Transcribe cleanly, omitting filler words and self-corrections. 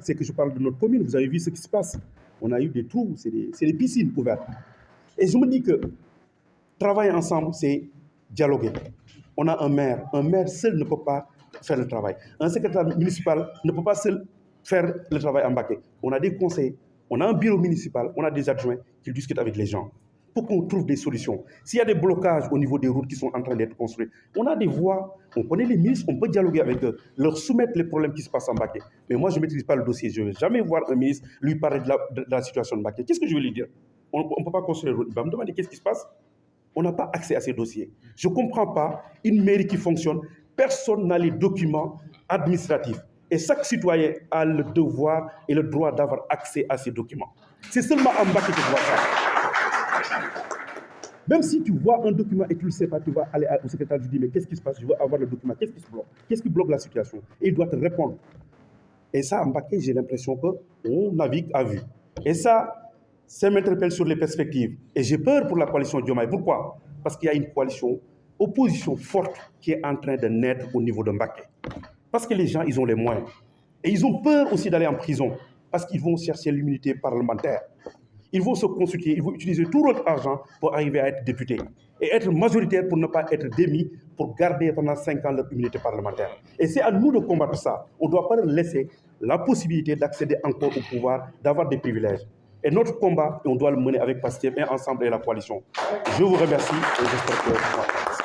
c'est que je parle de notre commune. Vous avez vu ce qui se passe. On a eu des trous, c'est des piscines ouvertes. Et je me dis que travailler ensemble, c'est dialoguer. On a un maire. Un maire seul ne peut pas faire le travail. Un secrétaire municipal ne peut pas seul faire le travail en Mbacké. On a des conseils, on a un bureau municipal, on a des adjoints qui discutent avec les gens pour qu'on trouve des solutions. S'il y a des blocages au niveau des routes qui sont en train d'être construites, on a des voies, on connaît les ministres, on peut dialoguer avec eux, leur soumettre les problèmes qui se passent en Mbacké. Mais moi, je ne maîtrise pas le dossier. Je ne vais jamais voir un ministre lui parler de la situation de Mbacké. Qu'est-ce que je vais lui dire? On ne peut pas construire le route. Il va me demander qu'est-ce qui se passe. On n'a pas accès à ces dossiers. Je ne comprends pas une mairie qui fonctionne. Personne n'a les documents administratifs. Et chaque citoyen a le devoir et le droit d'avoir accès à ces documents. C'est seulement en Mbacké que tu vois ça. Même si tu vois un document et tu ne le sais pas, tu vas aller au secrétaire, tu dis mais qu'est-ce qui se passe? Je veux avoir le document. Qu'est-ce qui se bloque? Qu'est-ce qui bloque la situation? Et il doit te répondre. Et ça, en Mbacké, j'ai l'impression qu'on navigue à vue. Et ça m'interpelle sur les perspectives. Et j'ai peur pour la coalition Diomaye. Pourquoi? Parce qu'il y a une coalition, opposition forte qui est en train de naître au niveau de Mbacké. Parce que les gens, ils ont les moyens. Et ils ont peur aussi d'aller en prison. Parce qu'ils vont chercher l'immunité parlementaire. Ils vont se consulter, ils vont utiliser tout leur argent pour arriver à être députés. Et être majoritaire pour ne pas être démis, pour garder pendant 5 ans leur immunité parlementaire. Et c'est à nous de combattre ça. On ne doit pas leur laisser la possibilité d'accéder encore au pouvoir, d'avoir des privilèges. Et notre combat, on doit le mener avec Pastef et ensemble et la coalition. Je vous remercie et j'espère que...